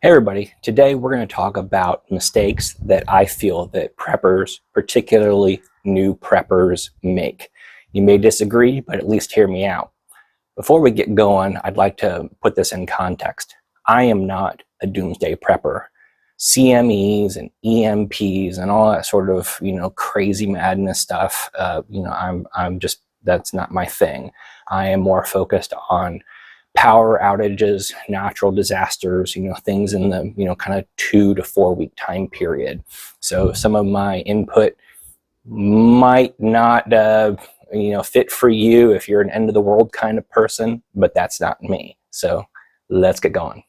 Hey everybody, today we're going to talk about mistakes that I feel that preppers, particularly new preppers, make. You may disagree, but at least hear me out. Before we get going, I'd like to put this in context. I am not a doomsday prepper. CMEs and EMPs and all that sort of, crazy madness stuff, I'm just, that's not my thing. I am more focused on power outages, natural disasters, things in the, kind of 2 to 4 week time period. So some of my input might not, fit for you if you're an end of the world kind of person, but that's not me. So let's get going.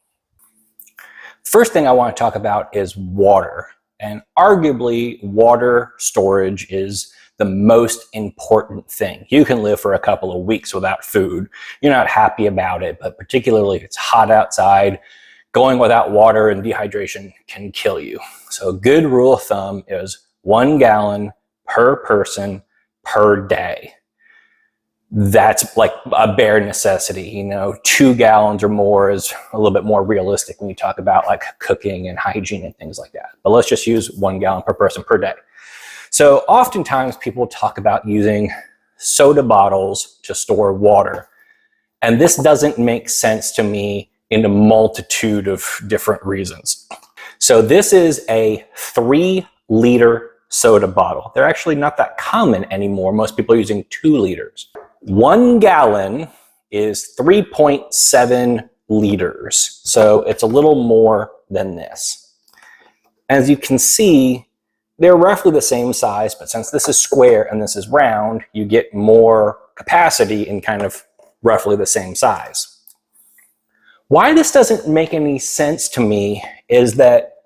First thing I want to talk about is water. And arguably, water storage is the most important thing. You can live for a couple of weeks without food. You're not happy about it, but particularly if it's hot outside, going without water and dehydration can kill you. So a good rule of thumb is 1 gallon per person per day. That's like a bare necessity. 2 gallons or more is a little bit more realistic when you talk about like cooking and hygiene and things like that. But let's just use 1 gallon per person per day. So oftentimes people talk about using soda bottles to store water. And this doesn't make sense to me in a multitude of different reasons. So this is a 3-liter soda bottle. They're actually not that common anymore. Most people are using 2 liters. 1 gallon is 3.7 liters. So it's a little more than this. As you can see, they're roughly the same size, but since this is square and this is round, you get more capacity in kind of roughly the same size. Why this doesn't make any sense to me is that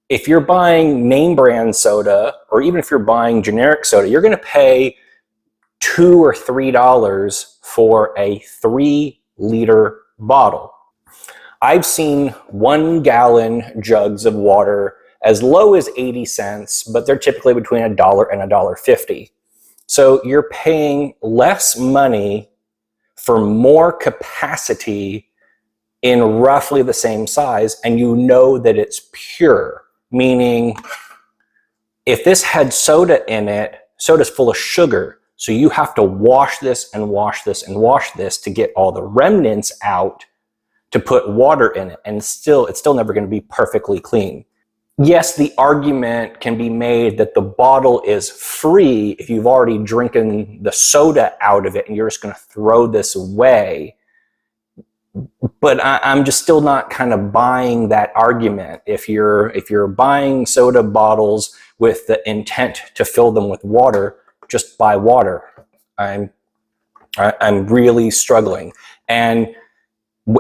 if you're buying name brand soda, or even if you're buying generic soda, you're going to pay $2 or $3 for a 3-liter bottle. I've seen 1 gallon jugs of water as low as 80 cents, but they're typically between $1 and $1.50. So you're paying less money for more capacity in roughly the same size, and you know that it's pure, meaning if this had soda in it, soda's full of sugar, so you have to wash this and wash this and wash this to get all the remnants out to put water in it, and it's still never going to be perfectly clean. Yes, the argument can be made that the bottle is free if you've already drinking the soda out of it and you're just going to throw this away. But I'm just still not kind of buying that argument. If you're buying soda bottles with the intent to fill them with water, just buy water. I'm really struggling. And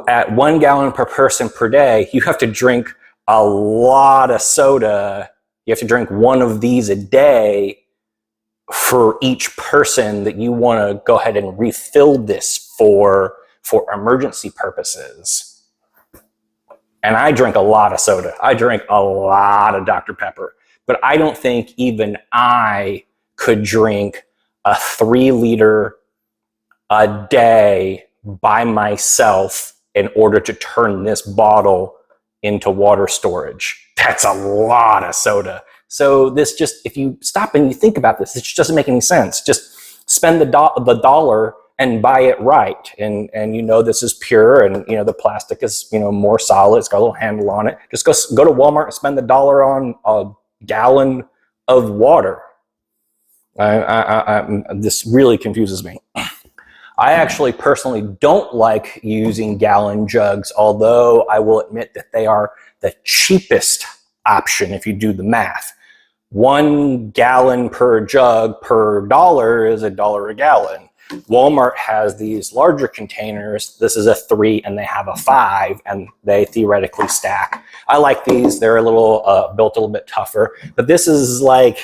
at 1 gallon per person per day, you have to drink a lot of soda. You have to drink 1 of these a day for each person that you want to go ahead and refill this for emergency purposes. And I drink a lot of soda. I drink a lot of Dr. Pepper, but I don't think even I could drink a 3-liter a day by myself in order to turn this bottle into water storage. That's a lot of soda. So this just, if you stop and you think about this, it just doesn't make any sense. Just spend the dollar and buy it right. And this is pure, and the plastic is more solid. It's got a little handle on it. Just go to Walmart and spend the $1 on a gallon of water. This really confuses me. I actually personally don't like using gallon jugs, although I will admit that they are the cheapest option if you do the math. 1 gallon per jug per $1 is $1 a gallon. Walmart has these larger containers. This is a 3 and they have a 5, and they theoretically stack. I like these. They're a little built a little bit tougher, but this is like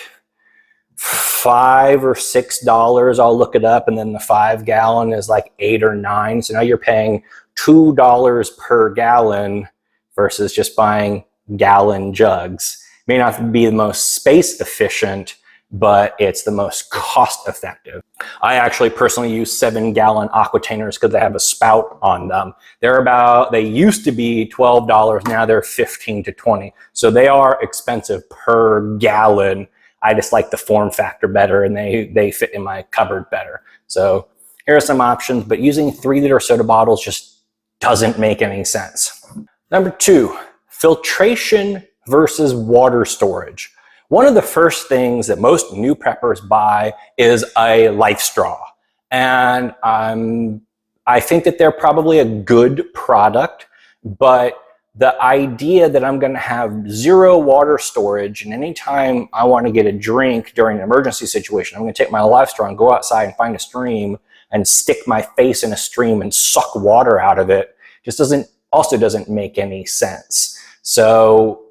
$5 or $6. I'll look it up, and then the 5 gallon is like $8 or $9. So now you're paying $2 per gallon versus just buying gallon jugs. May not be the most space efficient, but it's the most cost effective. I actually personally use 7-gallon Aquatainers because they have a spout on them. They used to be $12, now they're $15 to $20. So they are expensive per gallon. I just like the form factor better, and they fit in my cupboard better. So here are some options, but using 3-liter soda bottles just doesn't make any sense. Number 2, filtration versus water storage. One of the first things that most new preppers buy is a life straw. And I think that they're probably a good product, but the idea that I'm going to have 0 water storage, and anytime I want to get a drink during an emergency situation, I'm going to take my life straw and go outside and find a stream and stick my face in a stream and suck water out of it, just doesn't make any sense. So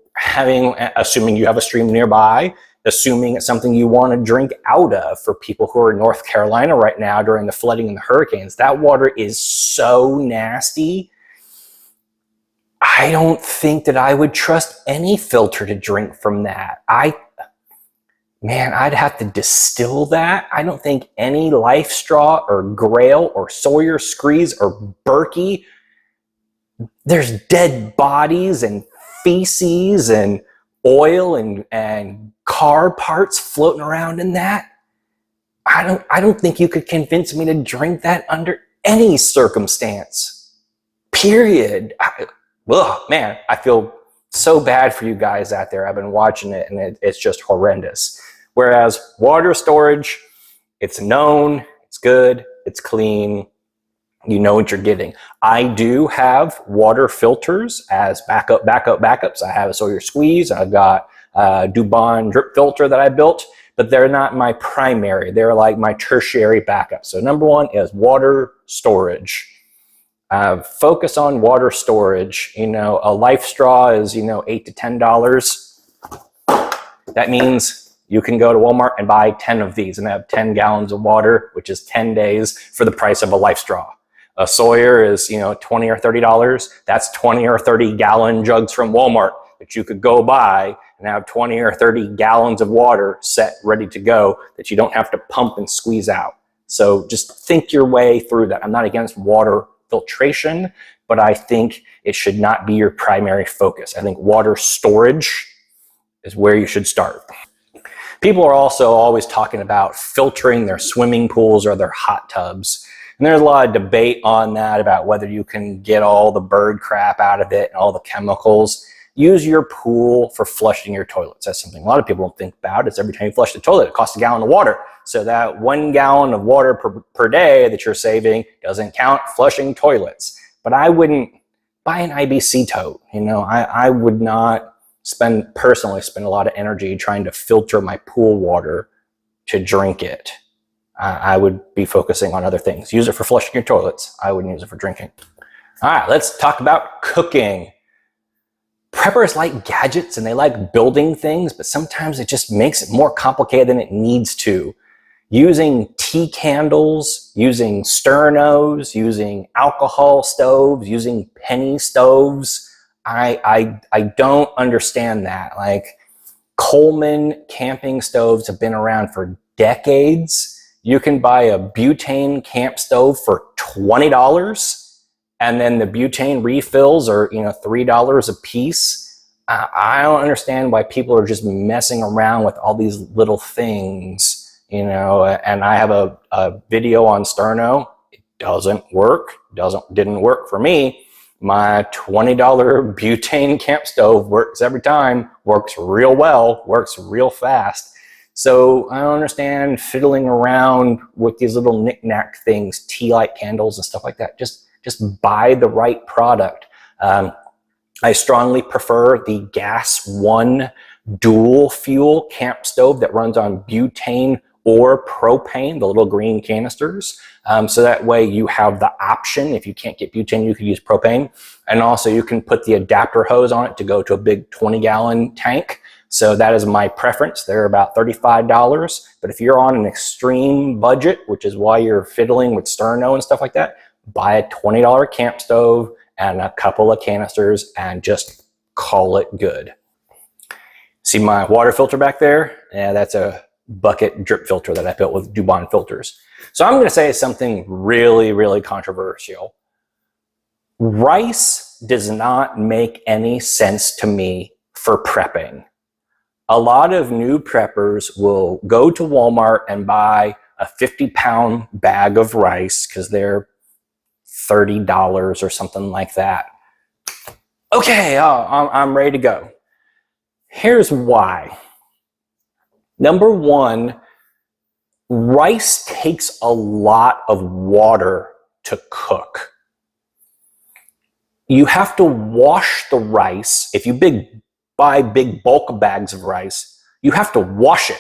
assuming you have a stream nearby, assuming it's something you want to drink out of, for people who are in North Carolina right now during the flooding and the hurricanes, that water is so nasty. I don't think that I would trust any filter to drink from that. I'd have to distill that. I don't think any Life Straw or Grail or Sawyer Screes or Berkey, there's dead bodies and feces and oil and car parts floating around in that. I don't think you could convince me to drink that under any circumstance. Period. Man, I feel so bad for you guys out there. I've been watching it, and it's just horrendous. Whereas water storage, it's known, it's good, it's clean, you know what you're getting. I do have water filters as backups. I have a Sawyer Squeeze, I've got a Dubon drip filter that I built, but they're not my primary. They're like my tertiary backup. So number 1 is water storage. Focus on water storage. A life straw is, $8 to $10. That means you can go to Walmart and buy 10 of these and have 10 gallons of water, which is 10 days for the price of a life straw. A Sawyer is, $20 or $30. That's 20 or 30 gallon jugs from Walmart that you could go buy and have 20 or 30 gallons of water set ready to go that you don't have to pump and squeeze out. So just think your way through that. I'm not against water filtration, but I think it should not be your primary focus. I think water storage is where you should start. People are also always talking about filtering their swimming pools or their hot tubs. And there's a lot of debate on that, about whether you can get all the bird crap out of it and all the chemicals. Use your pool for flushing your toilets. That's something a lot of people don't think about. It's every time you flush the toilet, it costs a gallon of water. So that 1 gallon of water per day that you're saving doesn't count flushing toilets. But I wouldn't buy an IBC tote. I would not personally spend a lot of energy trying to filter my pool water to drink it. I would be focusing on other things. Use it for flushing your toilets. I wouldn't use it for drinking. All right, let's talk about cooking. Preppers like gadgets and they like building things, but sometimes it just makes it more complicated than it needs to. Using tea candles, using sternos, using alcohol stoves, using penny stoves. I don't understand that. Like, Coleman camping stoves have been around for decades. You can buy a butane camp stove for $20, and then the butane refills are $3 a piece. I don't understand why people are just messing around with all these little things. And I have a video on sterno. It doesn't work. Didn't work for me. My $20 butane camp stove works every time, works real well, works real fast. So I don't understand fiddling around with these little knick-knack things, tea light candles and stuff like that. Just buy the right product. I strongly prefer the Gas One dual fuel camp stove that runs on butane or propane, the little green canisters. So that way you have the option. If you can't get butane, you could use propane. And also you can put the adapter hose on it to go to a big 20-gallon tank. So that is my preference. They're about $35. But if you're on an extreme budget, which is why you're fiddling with sterno and stuff like that, buy a $20 camp stove and a couple of canisters and just call it good. See my water filter back there? Yeah, that's a bucket drip filter that I built with Dubon filters. So I'm going to say something really, really controversial. Rice does not make any sense to me for prepping. A lot of new preppers will go to Walmart and buy a 50-pound bag of rice because they're $30 or something like that. Okay, I'm ready to go. Here's why. Number one, rice takes a lot of water to cook. You have to wash the rice. If you buy big bulk bags of rice, you have to wash it.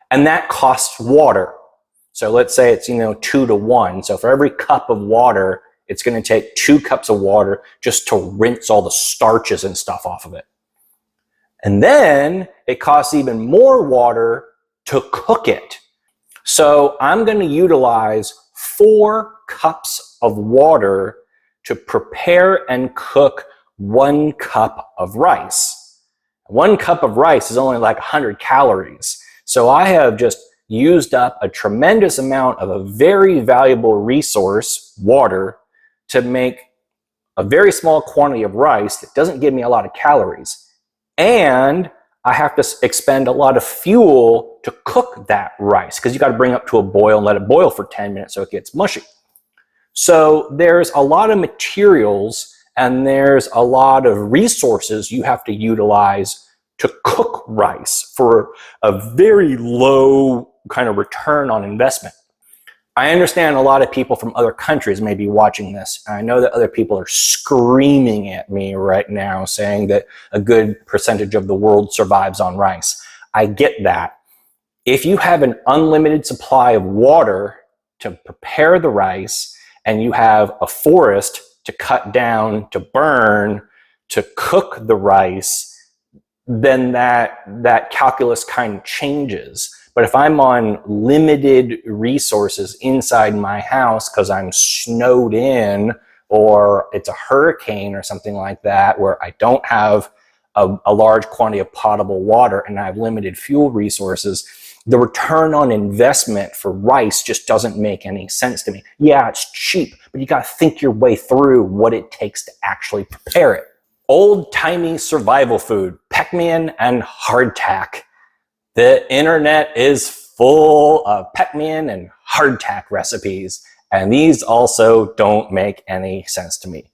And that costs water. So let's say it's 2 to 1. So for every cup of water, it's going to take 2 cups of water just to rinse all the starches and stuff off of it. And then it costs even more water to cook it. So I'm going to utilize 4 cups of water to prepare and cook 1 cup of rice. 1 cup of rice is only like 100 calories. So I have just used up a tremendous amount of a very valuable resource, water, to make a very small quantity of rice that doesn't give me a lot of calories. And I have to expend a lot of fuel to cook that rice because you got to bring it up to a boil and let it boil for 10 minutes so it gets mushy. So there's a lot of materials and there's a lot of resources you have to utilize to cook rice for a very low kind of return on investment. I understand a lot of people from other countries may be watching this. I know that other people are screaming at me right now saying that a good percentage of the world survives on rice. I get that. If you have an unlimited supply of water to prepare the rice and you have a forest to cut down, to burn, to cook the rice, then that calculus kind of changes. But if I'm on limited resources inside my house because I'm snowed in or it's a hurricane or something like that where I don't have a large quantity of potable water and I have limited fuel resources, the return on investment for rice just doesn't make any sense to me. Yeah, it's cheap, but you got to think your way through what it takes to actually prepare it. Old-timey survival food, pemmican and hardtack. The internet is full of pemmican and hardtack recipes, and these also don't make any sense to me.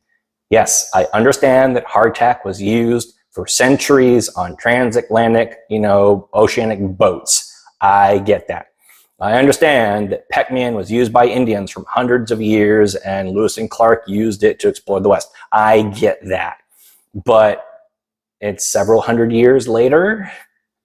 Yes, I understand that hardtack was used for centuries on transatlantic, oceanic boats. I get that. I understand that pemmican was used by Indians from hundreds of years and Lewis and Clark used it to explore the West. I get that. But it's several hundred years later.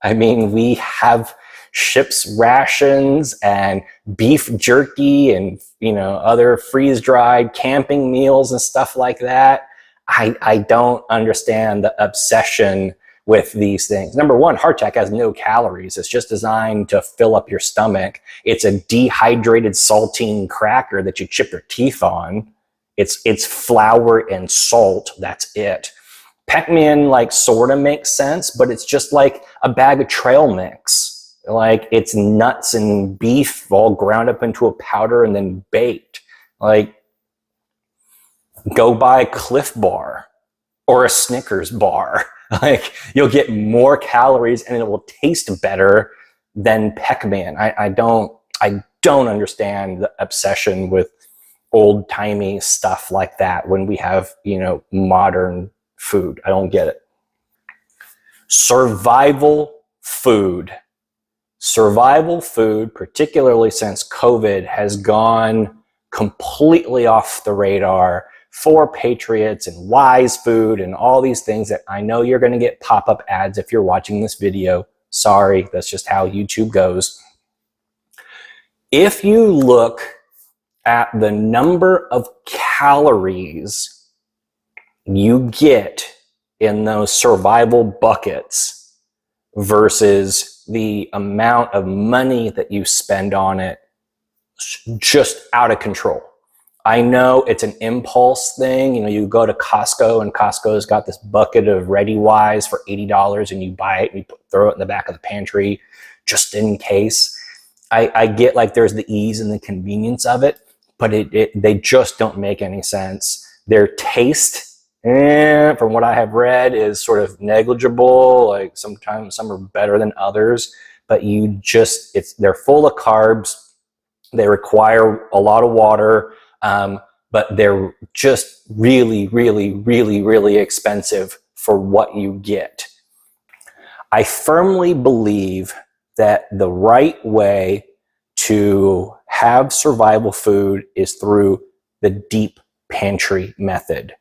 I mean, we have ship's rations and beef jerky and, other freeze-dried camping meals and stuff like that. I don't understand the obsession with these things. Number one, hardtack has no calories. It's just designed to fill up your stomach. It's a dehydrated saltine cracker that you chip your teeth on. It's flour and salt. That's it. Pemmican sort of makes sense, but it's just like a bag of trail mix. Like it's nuts and beef all ground up into a powder and then baked. Go buy a Cliff Bar or a Snickers bar. You'll get more calories and it will taste better than pemmican. I don't understand the obsession with old-timey stuff like that when we have, modern food. I don't get it. Survival food. Survival food, particularly since COVID, has gone completely off the radar for patriots and wise food and all these things that I know you're going to get pop-up ads if you're watching this video. Sorry, that's just how YouTube goes. If you look at the number of calories you get in those survival buckets versus the amount of money that you spend on it, just out of control. I know it's an impulse thing. You go to Costco and Costco's got this bucket of Ready Wise for $80 and you buy it and you throw it in the back of the pantry just in case. I get like there's the ease and the convenience of it, but they just don't make any sense. Their taste, from what I have read, is sort of negligible. Like sometimes some are better than others, but they're full of carbs. They require a lot of water, but they're just really, really, really, really expensive for what you get. I firmly believe that the right way to have survival food is through the deep pantry method.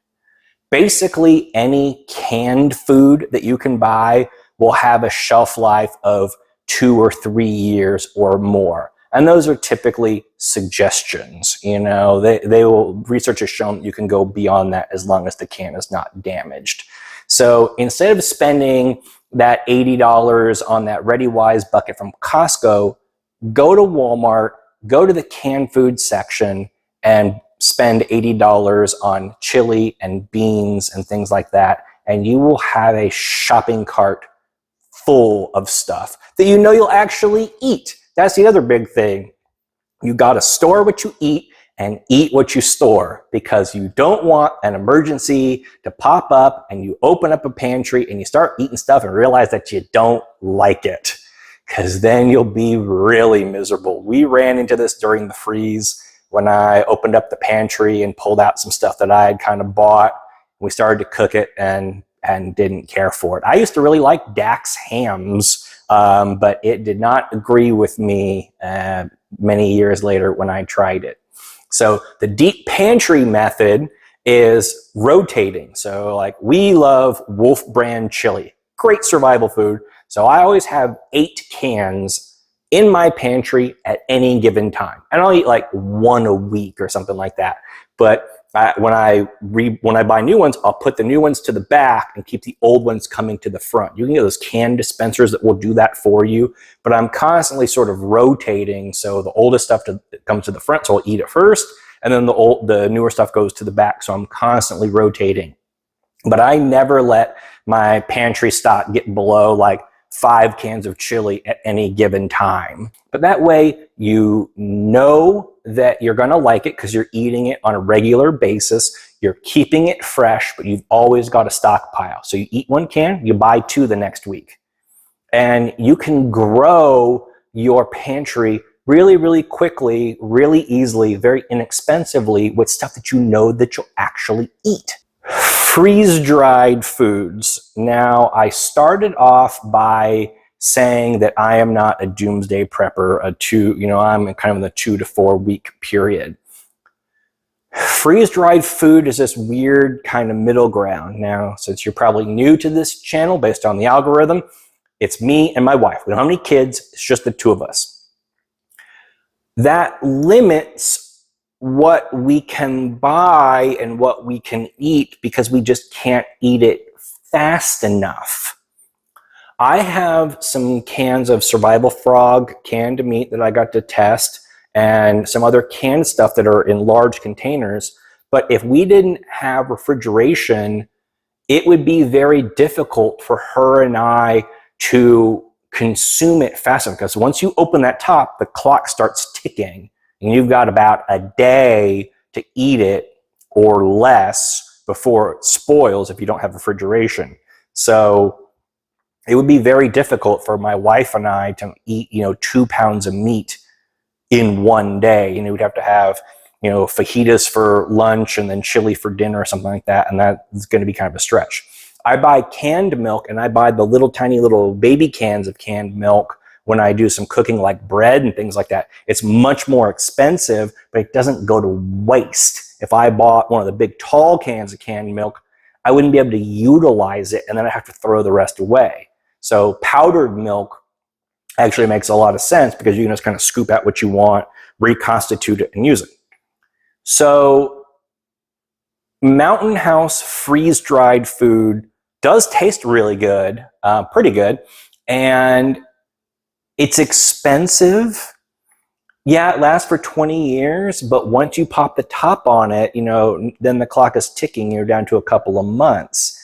Basically, any canned food that you can buy will have a shelf life of 2 or 3 years or more. And those are typically suggestions. Research has shown that you can go beyond that as long as the can is not damaged. So instead of spending that $80 on that ReadyWise bucket from Costco, go to Walmart, go to the canned food section, and spend $80 on chili and beans and things like that, and you will have a shopping cart full of stuff that you'll actually eat. That's the other big thing. You got to store what you eat and eat what you store, because you don't want an emergency to pop up and you open up a pantry and you start eating stuff and realize that you don't like it, because then you'll be really miserable. We ran into this during the freeze when I opened up the pantry and pulled out some stuff that I had kind of bought. We started to cook it and didn't care for it. I used to really like Dax hams, but it did not agree with me many years later when I tried it. So the deep pantry method is rotating. So like, we love Wolf brand chili, great survival food. So I always have 8 cans in my pantry at any given time. And I'll eat like 1 a week or something like that. But when I buy new ones, I'll put the new ones to the back and keep the old ones coming to the front. You can get those can dispensers that will do that for you, but I'm constantly sort of rotating. So the oldest stuff comes to the front, so I'll eat it first, and then the newer stuff goes to the back. So I'm constantly rotating. But I never let my pantry stock get below like 5 cans of chili at any given time. But that way you know that you're going to like it because you're eating it on a regular basis. You're keeping it fresh, but you've always got a stockpile. So you eat 1 can, you buy 2 the next week. And you can grow your pantry really, really quickly, really easily, very inexpensively with stuff that you know that you'll actually eat. Freeze-dried foods. Now, I started off by saying that I am not a doomsday prepper, I'm kind of in the 2 to 4 week period. Freeze-dried food is this weird kind of middle ground. Now, since you're probably new to this channel based on the algorithm, it's me and my wife. We don't have any kids, it's just the 2 of us. That limits what we can buy and what we can eat because we just can't eat it fast enough. I have some cans of Survival Frog canned meat that I got to test, and some other canned stuff that are in large containers. But if we didn't have refrigeration, it would be very difficult for her and I to consume it fast enough, because once you open that top, the clock starts ticking, and you've got about a day to eat it or less before it spoils if you don't have refrigeration. So it would be very difficult for my wife and I to eat, 2 pounds of meat in one day. We'd have to have, fajitas for lunch and then chili for dinner or something like that. And that's going to be kind of a stretch. I buy canned milk, and I buy the tiny little baby cans of canned milk when I do some cooking like bread and things like that. It's much more expensive, but it doesn't go to waste. If I bought one of the big tall cans of canned milk, I wouldn't be able to utilize it, and then I'd have to throw the rest away. So powdered milk actually makes a lot of sense because you can just kind of scoop out what you want, reconstitute it, and use it. So Mountain House freeze-dried food does taste really good, pretty good, and it's expensive. Yeah, it lasts for 20 years, but once you pop the top on it, then the clock is ticking. You're down to a couple of months.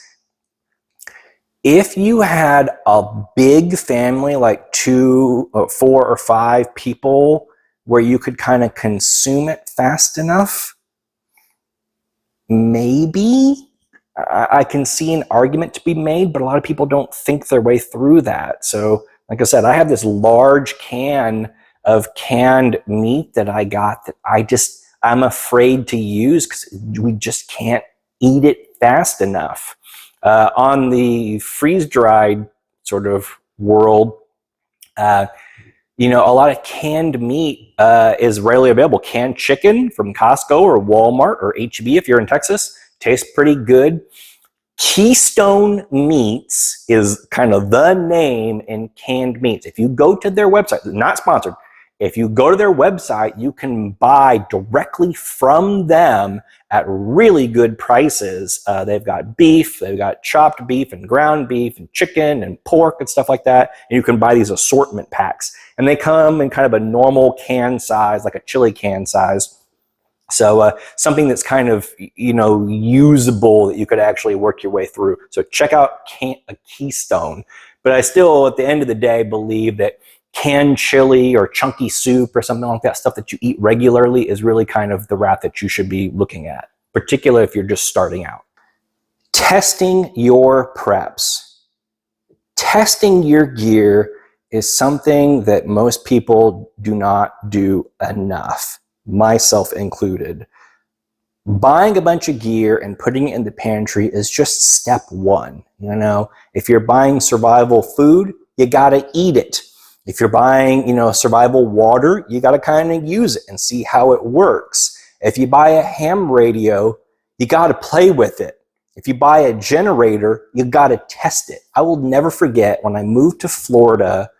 If you had a big family, like 2 or 4 or 5 people, where you could kind of consume it fast enough, maybe I can see an argument to be made, but a lot of people don't think their way through that. So, like I said, I have this large can of canned meat that I got that I'm afraid to use because we just can't eat it fast enough. On the freeze-dried sort of world, a lot of canned meat is readily available. Canned chicken from Costco or Walmart or HEB if you're in Texas tastes pretty good. Keystone Meats is kind of the name in canned meats. If you go to their website, not sponsored, if you go to their website, you can buy directly from them at really good prices. They've got beef, they've got chopped beef and ground beef and chicken and pork and stuff like that. And you can buy these assortment packs. And they come in kind of a normal can size, like a chili can size. So something that's kind of, usable that you could actually work your way through. So check out a Keystone. But I still, at the end of the day, believe that canned chili or chunky soup or something like that, stuff that you eat regularly, is really kind of the route that you should be looking at, particularly if you're just starting out. Testing your preps. Testing your gear is something that most people do not do enough, myself included. Buying a bunch of gear and putting it in the pantry is just step one. If you're buying survival food, you gotta eat it. If you're buying, survival water, you gotta kind of use it and see how it works. If you buy a ham radio, you gotta play with it. If you buy a generator, you gotta test it. I will never forget when I moved to Florida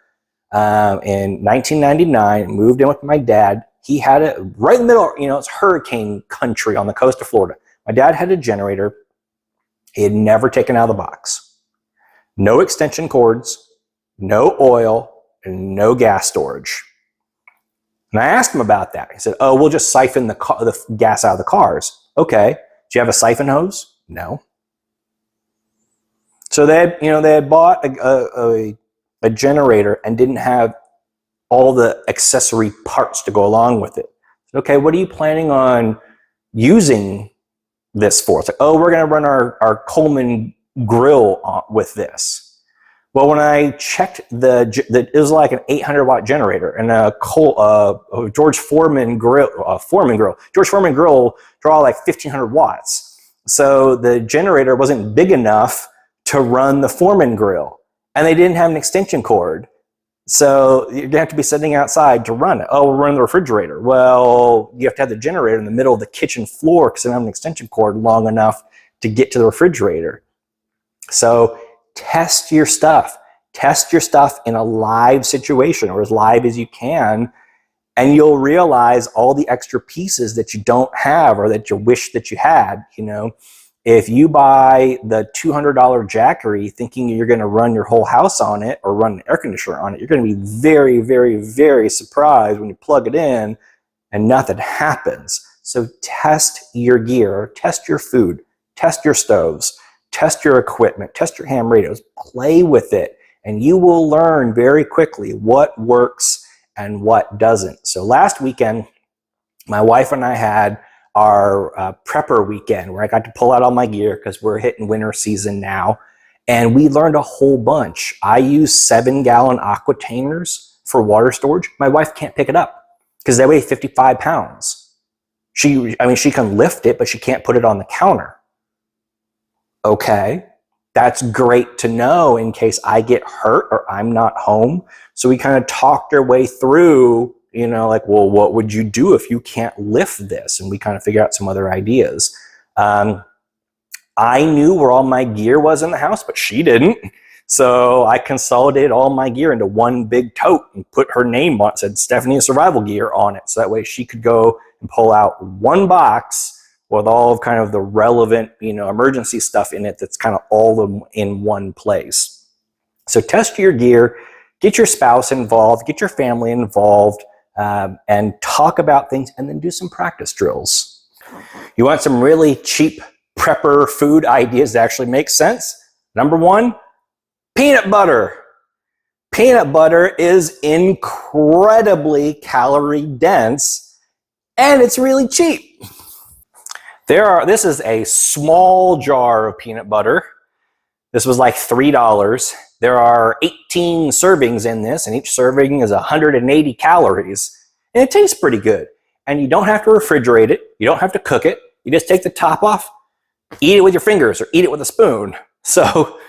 in 1999, moved in with my dad. He had it right in the middle, it's hurricane country on the coast of Florida. My dad had a generator. He had never taken out of the box. No extension cords, no oil, and no gas storage. And I asked him about that. He said, "Oh, we'll just siphon the gas out of the cars." Okay. Do you have a siphon hose? No. So they had bought a generator and didn't have all the accessory parts to go along with it. Okay, what are you planning on using this for? It's like, oh, we're going to run our Coleman grill with this. Well, when I checked it was like an 800-watt generator and a George Foreman grill. George Foreman grill draw like 1,500 watts. So the generator wasn't big enough to run the Foreman grill, and they didn't have an extension cord. So you'd have to be sitting outside to run it. Oh, we're running the refrigerator. Well, you have to have the generator in the middle of the kitchen floor because they don't have an extension cord long enough to get to the refrigerator. So test your stuff. Test your stuff in a live situation, or as live as you can, and you'll realize all the extra pieces that you don't have or that you wish that you had. If you buy the $200 Jackery thinking you're going to run your whole house on it or run an air conditioner on it, you're going to be very, very, very surprised when you plug it in and nothing happens. So test your gear, test your food, test your stoves, test your equipment, test your ham radios, play with it, and you will learn very quickly what works and what doesn't. So last weekend, my wife and I had our prepper weekend where I got to pull out all my gear because we're hitting winter season now. And we learned a whole bunch. I use 7-gallon aquatainers for water storage. My wife can't pick it up because they weigh 55 pounds. She can lift it, but she can't put it on the counter. Okay, that's great to know in case I get hurt or I'm not home. So we kind of talked our way through, well, what would you do if you can't lift this? And we kind of figured out some other ideas. I knew where all my gear was in the house, but she didn't. So I consolidated all my gear into one big tote and put her name on it, said Stephanie Survival Gear on it. So that way she could go and pull out one box with all of kind of the relevant, emergency stuff in it that's kind of all in one place. So test your gear, get your spouse involved, get your family involved, and talk about things, and then do some practice drills. You want some really cheap prepper food ideas that actually make sense? Number one, Peanut butter. Peanut butter is incredibly calorie dense and it's really cheap. This is a small jar of peanut butter. This was like $3. There are 18 servings in this, and each serving is 180 calories. And it tastes pretty good. And you don't have to refrigerate it. You don't have to cook it. You just take the top off, eat it with your fingers, or eat it with a spoon. So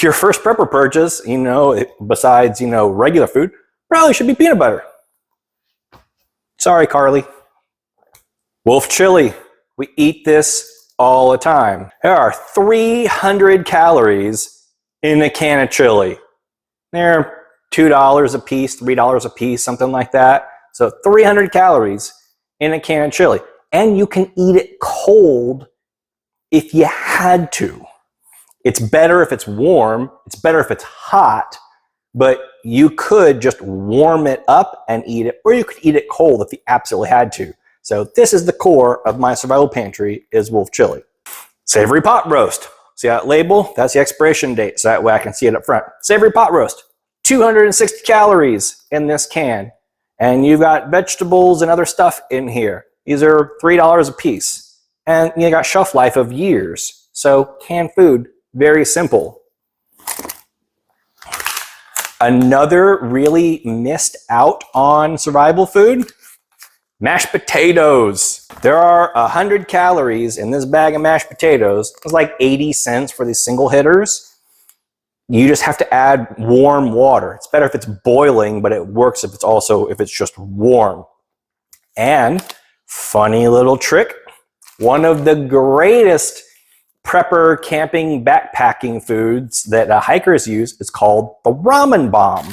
your first prepper purchase, besides, regular food, probably should be peanut butter. Sorry, Carly. Wolf chili. We eat this all the time. There are 300 calories in a can of chili. They're $2 a piece, $3 a piece, something like that. So 300 calories in a can of chili. And you can eat it cold if you had to. It's better if it's warm. It's better if it's hot. But you could just warm it up and eat it, or you could eat it cold if you absolutely had to. So this is the core of my survival pantry, is wolf chili. Savory pot roast. See that label? That's the expiration date, so that way I can see it up front. Savory pot roast. 260 calories in this can. And you've got vegetables and other stuff in here. These are $3 a piece. And you got shelf life of years. So canned food, very simple. Another really missed out on survival food, mashed potatoes. There are 100 calories in this bag of mashed potatoes. It's like 80 cents for these single hitters. You just have to add warm water. It's better if it's boiling, but it works if it's just warm. And funny little trick, one of the greatest prepper camping backpacking foods that hikers use is called the ramen bomb.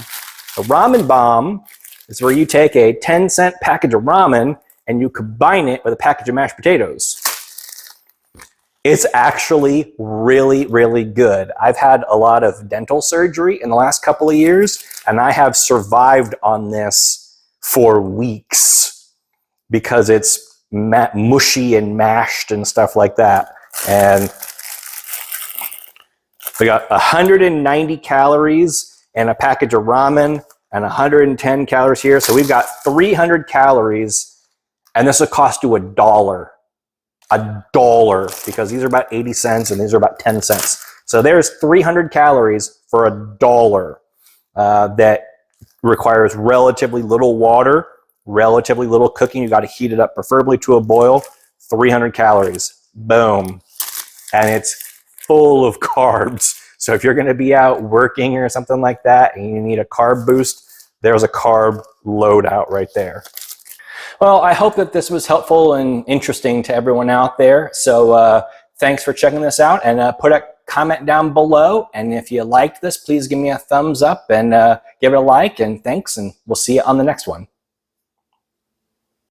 The ramen bomb is where you take a 10-cent package of ramen and you combine it with a package of mashed potatoes. It's actually really, really good. I've had a lot of dental surgery in the last couple of years, and I have survived on this for weeks because it's mushy and mashed and stuff like that. And we got 190 calories in a package of ramen and 110 calories here. So we've got 300 calories, and this will cost you $1. $1, because these are about 80 cents and these are about 10 cents. So there's 300 calories for $1 that requires relatively little water, relatively little cooking. You got to heat it up, preferably to a boil. 300 calories. Boom. And it's full of carbs. So if you're going to be out working or something like that and you need a carb boost, there's a carb loadout right there. Well, I hope that this was helpful and interesting to everyone out there. So thanks for checking this out, and put a comment down below. And if you liked this, please give me a thumbs up and give it a like, and thanks, and we'll see you on the next one.